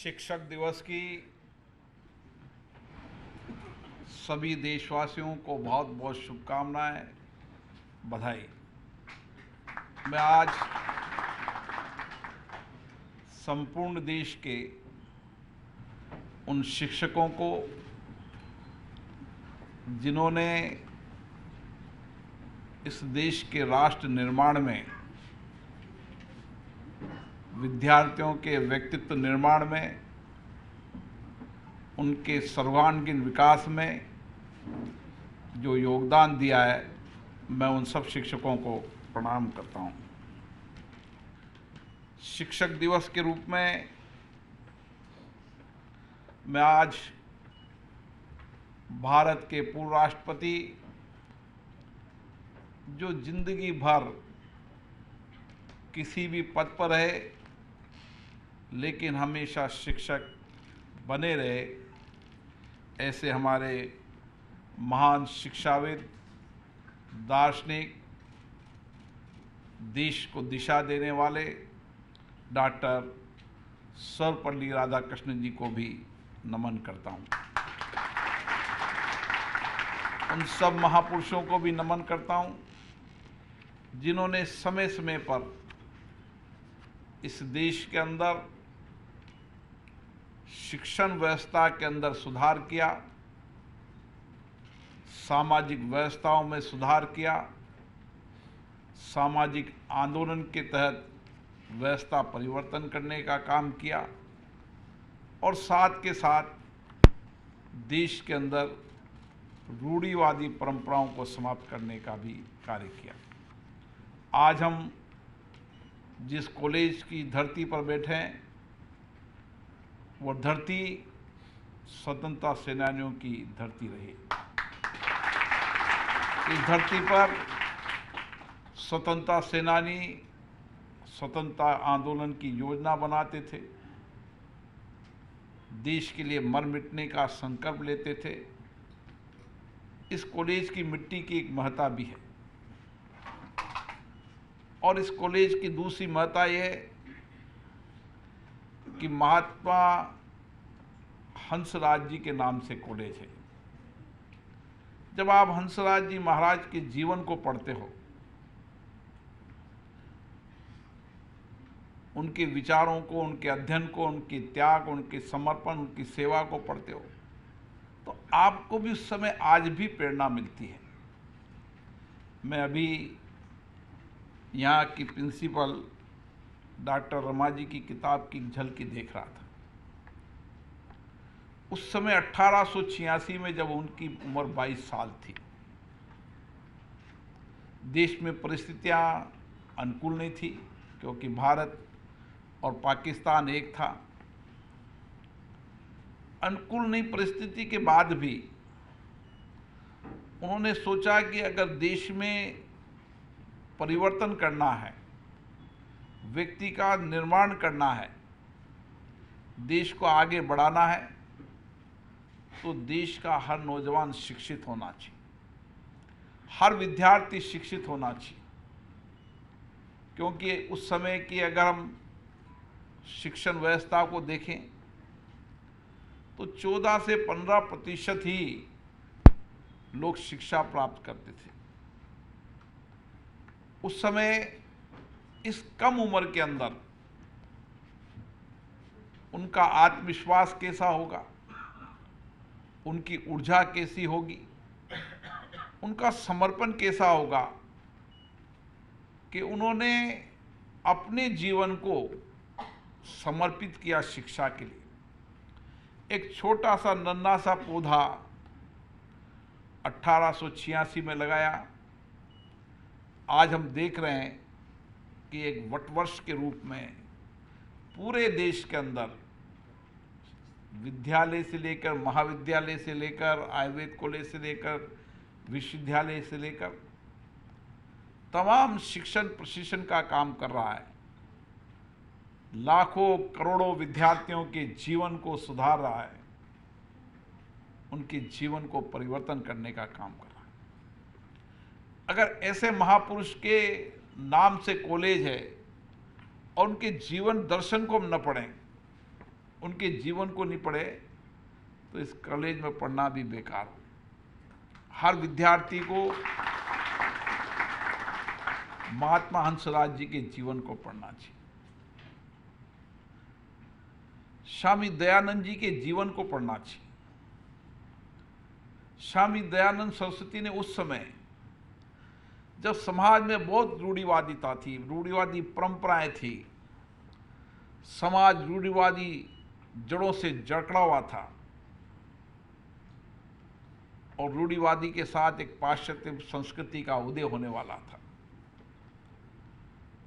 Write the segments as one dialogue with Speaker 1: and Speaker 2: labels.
Speaker 1: शिक्षक दिवस की सभी देशवासियों को बहुत बहुत शुभकामनाएं, बधाई। मैं आज संपूर्ण देश के उन शिक्षकों को जिन्होंने इस देश के राष्ट्र निर्माण में, विद्यार्थियों के व्यक्तित्व निर्माण में, उनके सर्वांगीण विकास में जो योगदान दिया है, मैं उन सब शिक्षकों को प्रणाम करता हूं। शिक्षक दिवस के रूप में मैं आज भारत के पूर्व राष्ट्रपति जो जिंदगी भर किसी भी पद पर रहे लेकिन हमेशा शिक्षक बने रहे, ऐसे हमारे महान शिक्षाविद, दार्शनिक, देश को दिशा देने वाले डॉक्टर सर्वपल्ली राधाकृष्णन जी को भी नमन करता हूं। उन सब महापुरुषों को भी नमन करता हूं जिन्होंने समय समय पर इस देश के अंदर शिक्षण व्यवस्था के अंदर सुधार किया, सामाजिक व्यवस्थाओं में सुधार किया, सामाजिक आंदोलन के तहत व्यवस्था परिवर्तन करने का काम किया और साथ के साथ देश के अंदर रूढ़िवादी परंपराओं को समाप्त करने का भी कार्य किया। आज हम जिस कॉलेज की धरती पर बैठे हैं, वो धरती स्वतंत्रता सेनानियों की धरती रही। इस धरती पर स्वतंत्रता सेनानी स्वतंत्रता आंदोलन की योजना बनाते थे, देश के लिए मर मिटने का संकल्प लेते थे। इस कॉलेज की मिट्टी की एक महत्ता भी है और इस कॉलेज की दूसरी महत्ता यह है कि महात्मा हंसराज जी के नाम से कॉलेज है। जब आप हंसराज जी महाराज के जीवन को पढ़ते हो, उनके विचारों को, उनके अध्ययन को, उनके त्याग, उनके समर्पण, उनकी सेवा को पढ़ते हो, तो आपको भी उस समय आज भी प्रेरणा मिलती है। मैं अभी यहाँ की प्रिंसिपल डॉक्टर रमा जी की किताब की झलकी देख रहा था। उस समय 1886 में जब उनकी उम्र 22 साल थी, देश में परिस्थितियां अनुकूल नहीं थी क्योंकि भारत और पाकिस्तान एक था। अनुकूल नहीं परिस्थिति के बाद भी उन्होंने सोचा कि अगर देश में परिवर्तन करना है, व्यक्ति का निर्माण करना है, देश को आगे बढ़ाना है, तो देश का हर नौजवान शिक्षित होना चाहिए, हर विद्यार्थी शिक्षित होना चाहिए। क्योंकि उस समय की अगर हम शिक्षण व्यवस्था को देखें तो 14 से 15% ही लोग शिक्षा प्राप्त करते थे। उस समय इस कम उम्र के अंदर उनका आत्मविश्वास कैसा होगा, उनकी ऊर्जा कैसी होगी, उनका समर्पण कैसा होगा कि उन्होंने अपने जीवन को समर्पित किया शिक्षा के लिए। एक छोटा सा नन्हा सा पौधा 1886 में लगाया। आज हम देख रहे हैं कि एक वटवृक्ष के रूप में पूरे देश के अंदर विद्यालय से लेकर, महाविद्यालय से लेकर, आयुर्वेद कॉलेज से लेकर, विश्वविद्यालय से लेकर तमाम शिक्षण प्रशिक्षण का काम कर रहा है। लाखों करोड़ों विद्यार्थियों के जीवन को सुधार रहा है, उनके जीवन को परिवर्तन करने का काम कर रहा है। अगर ऐसे महापुरुष के नाम से कॉलेज है और उनके जीवन दर्शन को हम न पढ़ें, उनके जीवन को नहीं पढ़े तो इस कॉलेज में पढ़ना भी बेकार हो। हर विद्यार्थी को महात्मा हंसराज जी के जीवन को पढ़ना चाहिए, स्वामी दयानंद जी के जीवन को पढ़ना चाहिए। स्वामी दयानंद सरस्वती ने उस समय जब समाज में बहुत रूढ़िवादिता थी, रूढ़िवादी परंपराएं थी, समाज रूढ़िवादी जड़ों से जकड़ा हुआ था और रूढ़िवादी के साथ एक पाश्चात्य संस्कृति का उदय होने वाला था,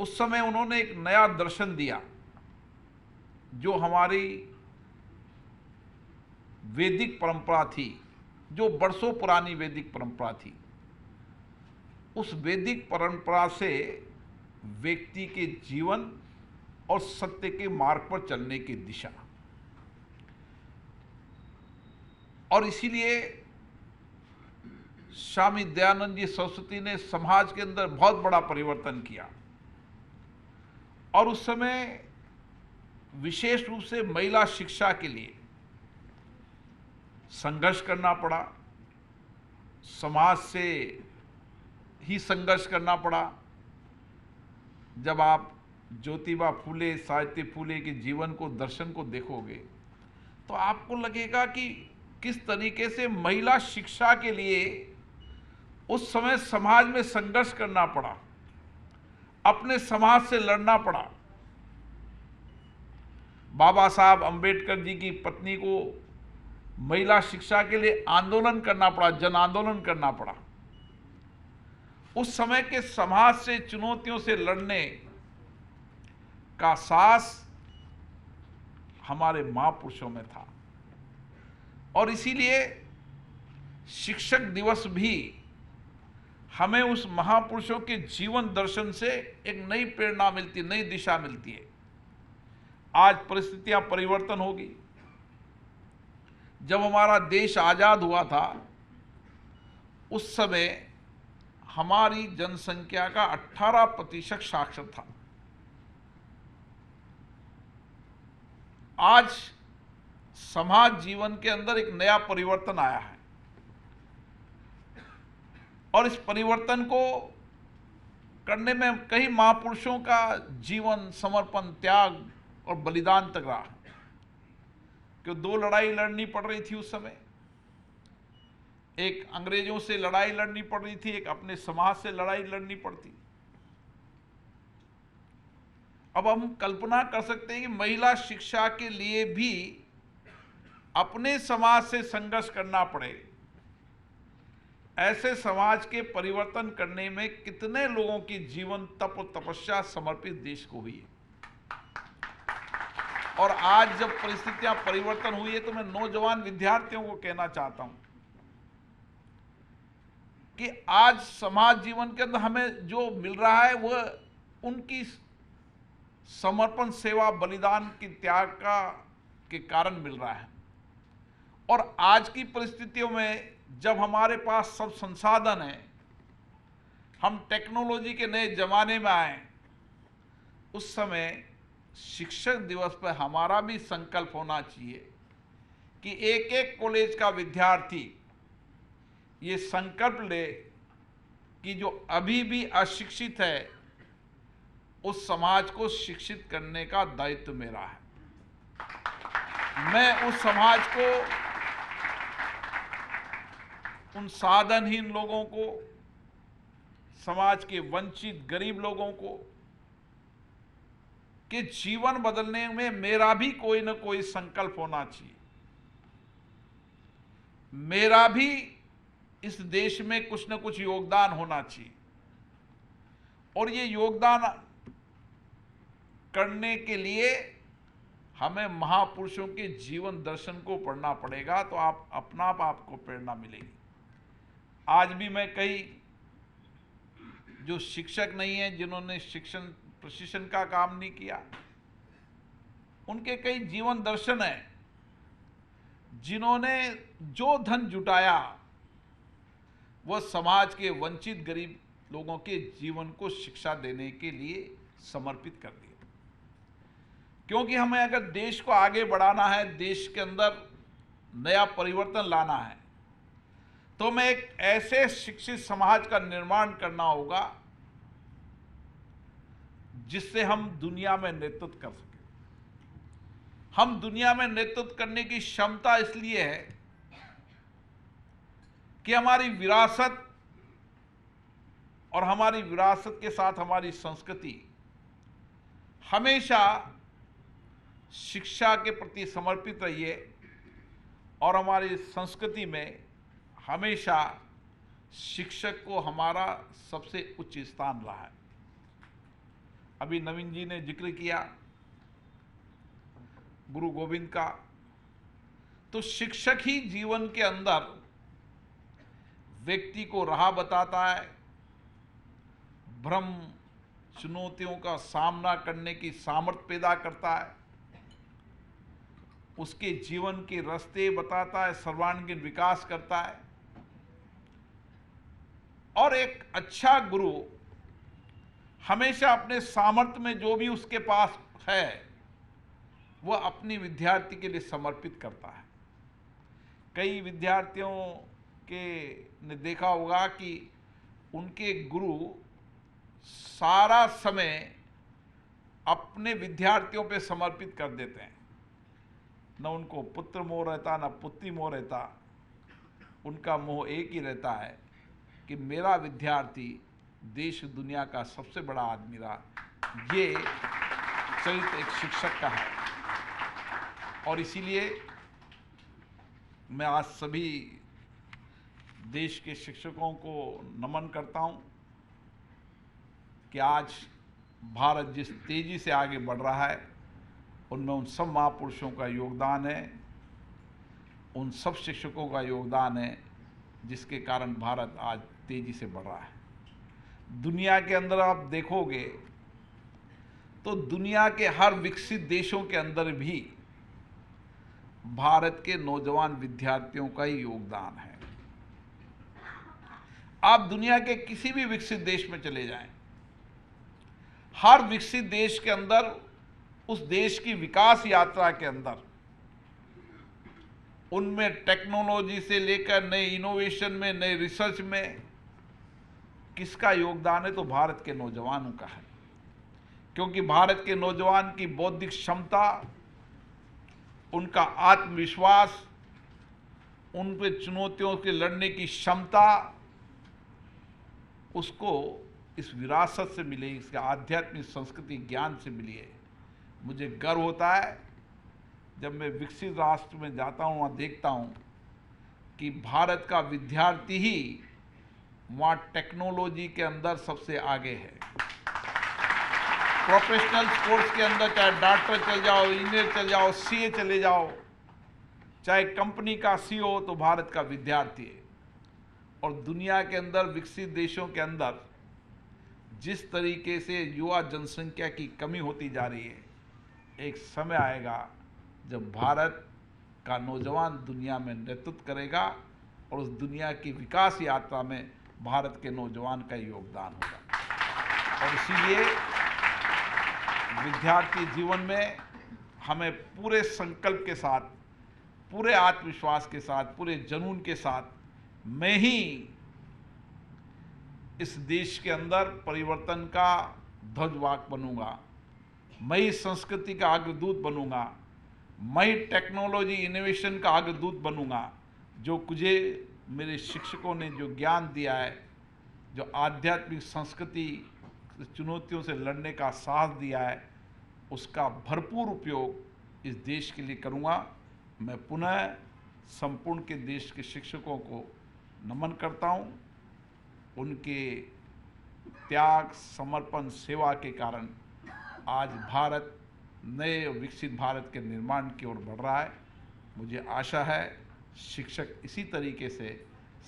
Speaker 1: उस समय उन्होंने एक नया दर्शन दिया जो हमारी वैदिक परंपरा थी, जो बरसों पुरानी वैदिक परंपरा थी। उस वैदिक परंपरा से व्यक्ति के जीवन और सत्य के मार्ग पर चलने की दिशा, और इसीलिए स्वामी दयानंद जी सरस्वती ने समाज के अंदर बहुत बड़ा परिवर्तन किया। और उस समय विशेष रूप से महिला शिक्षा के लिए संघर्ष करना पड़ा, समाज से ही संघर्ष करना पड़ा। जब आप ज्योतिबा फूले, सावित्री फूले के जीवन को, दर्शन को देखोगे तो आपको लगेगा कि किस तरीके से महिला शिक्षा के लिए उस समय समाज में संघर्ष करना पड़ा, अपने समाज से लड़ना पड़ा। बाबा साहब अंबेडकर जी की पत्नी को महिला शिक्षा के लिए आंदोलन करना पड़ा, जन आंदोलन करना पड़ा। उस समय के समाज से चुनौतियों से लड़ने का साहस हमारे महापुरुषों में था। और इसीलिए शिक्षक दिवस भी हमें उस महापुरुषों के जीवन दर्शन से एक नई प्रेरणा मिलती, नई दिशा मिलती है। आज परिस्थितियां परिवर्तन होगी। जब हमारा देश आजाद हुआ था उस समय हमारी जनसंख्या का 18% साक्षर था। आज समाज जीवन के अंदर एक नया परिवर्तन आया है और इस परिवर्तन को करने में कई महापुरुषों का जीवन, समर्पण, त्याग और बलिदान तक रहा। कि 2 लड़ाई लड़नी पड़ रही थी उस समय, एक अंग्रेजों से लड़ाई लड़नी पड़ रही थी, एक अपने समाज से लड़ाई लड़नी पड़ती। अब हम कल्पना कर सकते हैं कि महिला शिक्षा के लिए भी अपने समाज से संघर्ष करना पड़े। ऐसे समाज के परिवर्तन करने में कितने लोगों की जीवन, तप और तपस्या समर्पित देश को हुई है। और आज जब परिस्थितियां परिवर्तन हुई है तो मैं नौजवान विद्यार्थियों को कहना चाहता हूं कि आज समाज जीवन के अंदर हमें जो मिल रहा है वह उनकी समर्पण, सेवा, बलिदान की त्याग के कारण मिल रहा है। और आज की परिस्थितियों में जब हमारे पास सब संसाधन हैं, हम टेक्नोलॉजी के नए जमाने में आए, उस समय शिक्षक दिवस पर हमारा भी संकल्प होना चाहिए कि एक एक कॉलेज का विद्यार्थी ये संकल्प ले कि जो अभी भी अशिक्षित है उस समाज को शिक्षित करने का दायित्व मेरा है। मैं उस समाज को, उन साधनहीन लोगों को, समाज के वंचित गरीब लोगों को के जीवन बदलने में मेरा भी कोई न कोई संकल्प होना चाहिए। मेरा भी इस देश में कुछ न कुछ योगदान होना चाहिए। और ये योगदान करने के लिए हमें महापुरुषों के जीवन दर्शन को पढ़ना पड़ेगा, तो आप अपना आप आपको प्रेरणा मिलेगी। आज भी मैं कई जो शिक्षक नहीं हैं, जिन्होंने शिक्षण प्रशिक्षण का काम नहीं किया, उनके कई जीवन दर्शन हैं, जिन्होंने जो धन जुटाया वह समाज के वंचित गरीब लोगों के जीवन को शिक्षा देने के लिए समर्पित कर दिया। क्योंकि हमें अगर देश को आगे बढ़ाना है, देश के अंदर नया परिवर्तन लाना है, तो हमें एक ऐसे शिक्षित समाज का निर्माण करना होगा जिससे हम दुनिया में नेतृत्व कर सकें। हम दुनिया में नेतृत्व करने की क्षमता इसलिए है कि हमारी विरासत और हमारी विरासत के साथ हमारी संस्कृति हमेशा शिक्षा के प्रति समर्पित रही है और हमारी संस्कृति में हमेशा शिक्षक को हमारा सबसे उच्च स्थान रहा है। अभी नवीन जी ने जिक्र किया गुरु गोविंद का, तो शिक्षक ही जीवन के अंदर व्यक्ति को राह बताता है, भ्रम चुनौतियों का सामना करने की सामर्थ्य पैदा करता है, उसके जीवन के रास्ते बताता है, सर्वांगीण विकास करता है। और एक अच्छा गुरु हमेशा अपने सामर्थ्य में जो भी उसके पास है वह अपनी विद्यार्थी के लिए समर्पित करता है। कई विद्यार्थियों के ने देखा होगा कि उनके गुरु सारा समय अपने विद्यार्थियों पे समर्पित कर देते हैं। न उनको पुत्र मोह रहता, न पुत्री मोह रहता। उनका मोह एक ही रहता है कि मेरा विद्यार्थी देश दुनिया का सबसे बड़ा आदमी रहा। ये चरित्र एक शिक्षक का है। और इसीलिए मैं आज सभी देश के शिक्षकों को नमन करता हूं कि आज भारत जिस तेजी से आगे बढ़ रहा है उनमें उन सब महापुरुषों का योगदान है, उन सब शिक्षकों का योगदान है जिसके कारण भारत आज तेजी से बढ़ रहा है। दुनिया के अंदर आप देखोगे तो दुनिया के हर विकसित देशों के अंदर भी भारत के नौजवान विद्यार्थियों का ही योगदान है। आप दुनिया के किसी भी विकसित देश में चले जाएं, हर विकसित देश के अंदर उस देश की विकास यात्रा के अंदर उनमें टेक्नोलॉजी से लेकर नए इनोवेशन में, नए रिसर्च में किसका योगदान है? तो भारत के नौजवानों का है। क्योंकि भारत के नौजवान की बौद्धिक क्षमता, उनका आत्मविश्वास, उन पे चुनौतियों से लड़ने की क्षमता उसको इस विरासत से मिली, इसके आध्यात्मिक संस्कृति ज्ञान से मिली है। मुझे गर्व होता है जब मैं विकसित राष्ट्र में जाता हूँ, वहाँ देखता हूँ कि भारत का विद्यार्थी ही वहाँ टेक्नोलॉजी के अंदर सबसे आगे है। प्रोफेशनल कोर्स के अंदर चाहे डॉक्टर चल जाओ, इंजीनियर चल जाओ, सीए चले जाओ, चाहे कंपनी का सीईओ हो, तो भारत का विद्यार्थी है। और दुनिया के अंदर विकसित देशों के अंदर जिस तरीके से युवा जनसंख्या की कमी होती जा रही है, एक समय आएगा जब भारत का नौजवान दुनिया में नेतृत्व करेगा और उस दुनिया की विकास यात्रा में भारत के नौजवान का योगदान होगा। और इसीलिए विद्यार्थी जीवन में हमें पूरे संकल्प के साथ, पूरे आत्मविश्वास के साथ, पूरे जुनून के साथ मैं ही इस देश के अंदर परिवर्तन का ध्वजवाहक बनूंगा, मैं ही संस्कृति का अग्रदूत बनूंगा, मैं ही टेक्नोलॉजी इनोवेशन का अग्रदूत बनूंगा। जो मुझे मेरे शिक्षकों ने जो ज्ञान दिया है, जो आध्यात्मिक संस्कृति चुनौतियों से लड़ने का साहस दिया है, उसका भरपूर उपयोग इस देश के लिए करूंगा। मैं पुनः संपूर्ण के देश के शिक्षकों को नमन करता हूं। उनके त्याग, समर्पण, सेवा के कारण आज भारत नए और विकसित भारत के निर्माण की ओर बढ़ रहा है। मुझे आशा है शिक्षक इसी तरीके से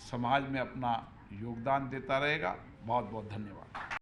Speaker 1: समाज में अपना योगदान देता रहेगा। बहुत बहुत धन्यवाद।